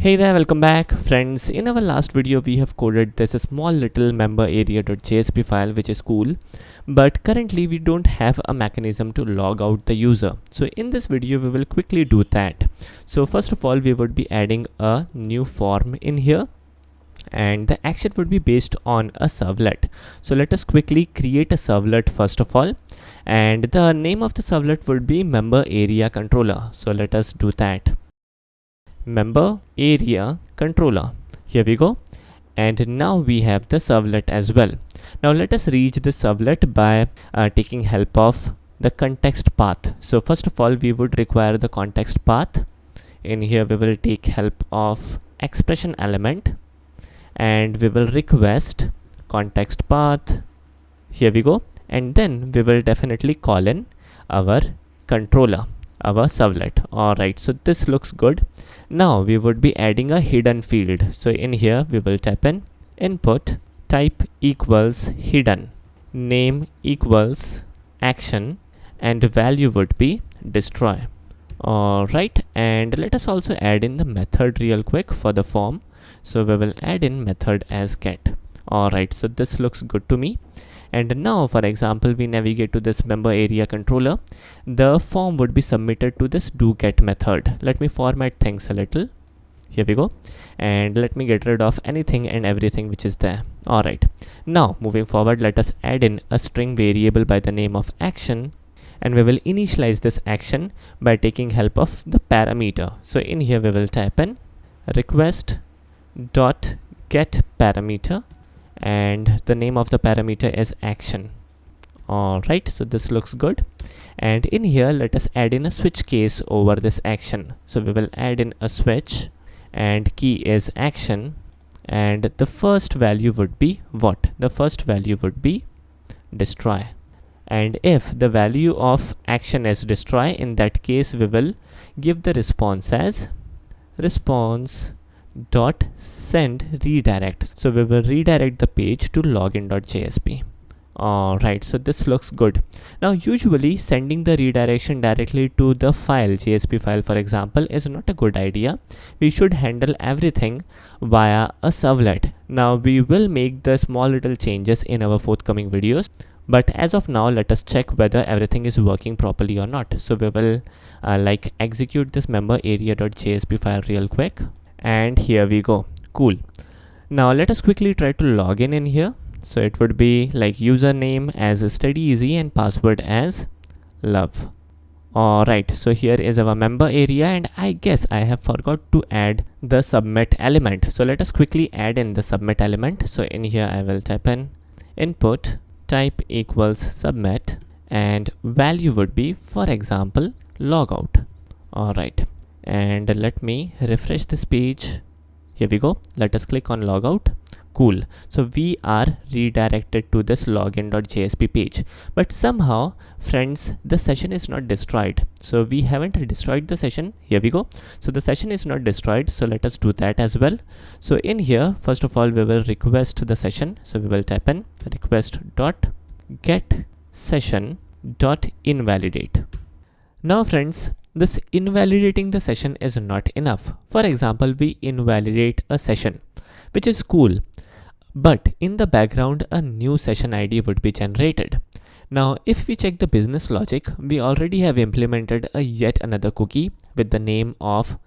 Hey there, welcome back friends. In our last video we have coded this small little member area.jsp file, which is cool, but currently we don't have a mechanism to log out the user. So in this video we will quickly do that. So first of all, we would be adding a new form in here, and the action would be based on a servlet. So let us quickly create a servlet first of all, and the name of the servlet would be member area controller. So let us do that. Member area controller, here we go, and now we have the servlet as well. Now let us reach the servlet by taking help of the context path. So first of all, we would require the context path. In here we will take help of expression element, and we will request context path, here we go, and then we will definitely call in our controller, our servlet. All right, so this looks good. Now we would be adding a hidden field. So in here we will type in input type equals hidden, name equals action, and value would be destroy. All right, and let us also add in the method real quick for the form. So we will add in method as get. All right, so this looks good to me. And now, for example, we navigate to this member area controller. The form would be submitted to this doGet method. Let me format things a little. Here we go. And let me get rid of anything and everything which is there. All right. Now, moving forward, let us add in a string variable by the name of action. And we will initialize this action by taking help of the parameter. So in here, we will type in request dot get parameter, and the name of the parameter is action. All right, so this looks good. And in here, let us add in a switch case over this action. So we will add in a switch, and key is action, and the first value would be what? The first value would be destroy. And if the value of action is destroy, in that case we will give the response as response dot send redirect. So we will redirect the page to login.jsp. All right, so this looks good. Now usually sending the redirection directly to the file, JSP file for example, is not a good idea. We should handle everything via a servlet. Now we will make the small little changes in our forthcoming videos, but as of now let us check whether everything is working properly or not. So we will execute this member area.jsp file real quick. And here we go. Cool. Now let us quickly try to log in here. So it would be like username as steady easy and password as love. All right, so here is our member area, and I guess I have forgot to add the submit element. So let us quickly add in the submit element. So in here I will type in input type equals submit, and value would be, for example, logout. All right, and let me refresh this page. Here we go. Let us click on logout. Cool. So we are redirected to this login.jsp page, but somehow friends, the session is not destroyed. So we haven't destroyed the session. Here we go. So the session is not destroyed, so let us do that as well. So in here, first of all, we will request the session. So we will type in request dot get session dot invalidate. Now friends, this invalidating the session is not enough. For example, we invalidate a session, which is cool, but in the background a new session ID would be generated. Now if we check the business logic, we already have implemented a yet another cookie with the name of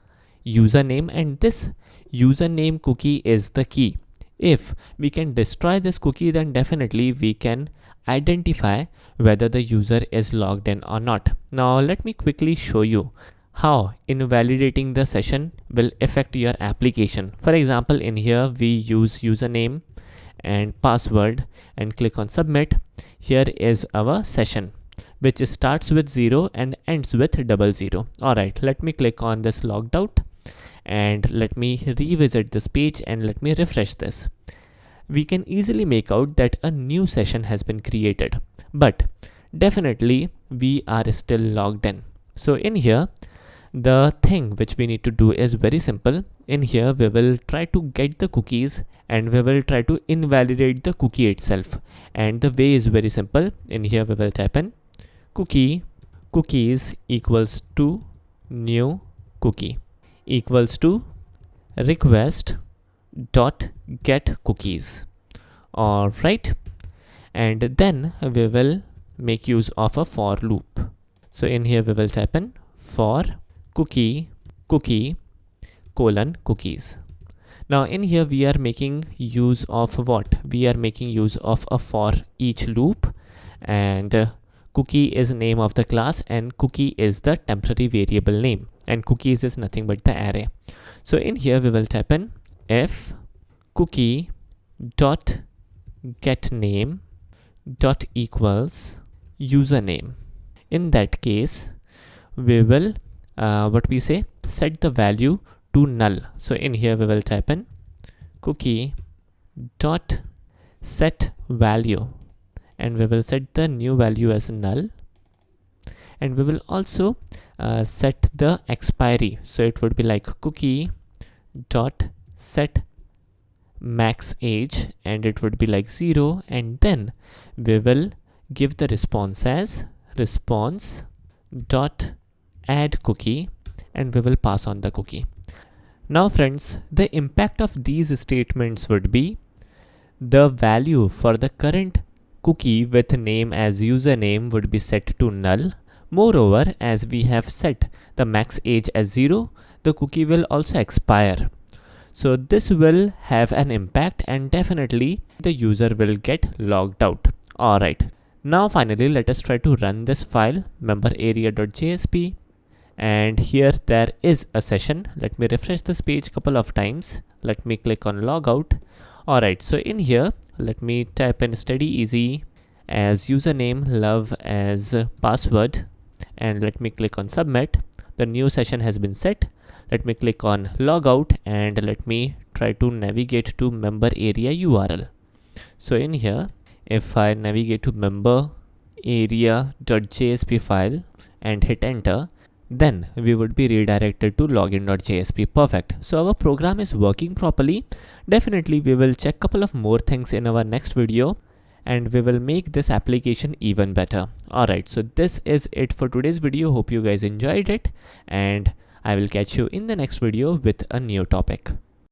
username, and this username cookie is the key. If we can destroy this cookie, then definitely we can identify whether the user is logged in or not. Now let me quickly show you how invalidating the session will affect your application. For example, in here we use username and password and click on submit. Here is our session, which starts with 0 and ends with 00. All right, let me click on this logged out, and let me revisit this page, and let me refresh this. We can easily make out that a new session has been created, but definitely we are still logged in. So in here, the thing which we need to do is very simple. In here, we will try to get the cookies, and we will try to invalidate the cookie itself. And the way is very simple. In here, we will type in cookies equals to new cookie equals to request dot get cookies. All right, and then we will make use of a for loop. So in here we will type in for cookie colon cookies. Now in here we are making use of what? We are making use of a for each loop, and cookie is name of the class and cookie is the temporary variable name, and cookies is nothing but the array. So in here we will type in if cookie dot get name dot equals username. In that case we will set the value to null. So in here we will type in cookie dot set value, and we will set the new value as null, and we will also set the expiry. So it would be like cookie dot set max age, and it would be like 0, and then we will give the response as response dot add cookie, and we will pass on the cookie. Now friends, the impact of these statements would be the value for the current cookie with name as username would be set to null. Moreover, as we have set the max age as 0, the cookie will also expire. So this will have an impact, and definitely the user will get logged out. Alright, now finally let us try to run this file member area.jsp, and here there is a session. Let me refresh this page couple of times. Let me click on logout. Alright, so in here let me type in study easy as username, love as password, and let me click on submit. The new session has been set. Let me click on logout, and let me try to navigate to member area URL. So in here, if I navigate to member area.jsp file and hit enter, then we would be redirected to login.jsp. Perfect. So our program is working properly. Definitely we will check couple of more things in our next video, and we will make this application even better. Alright, so this is it for today's video. Hope you guys enjoyed it, and I will catch you in the next video with a new topic.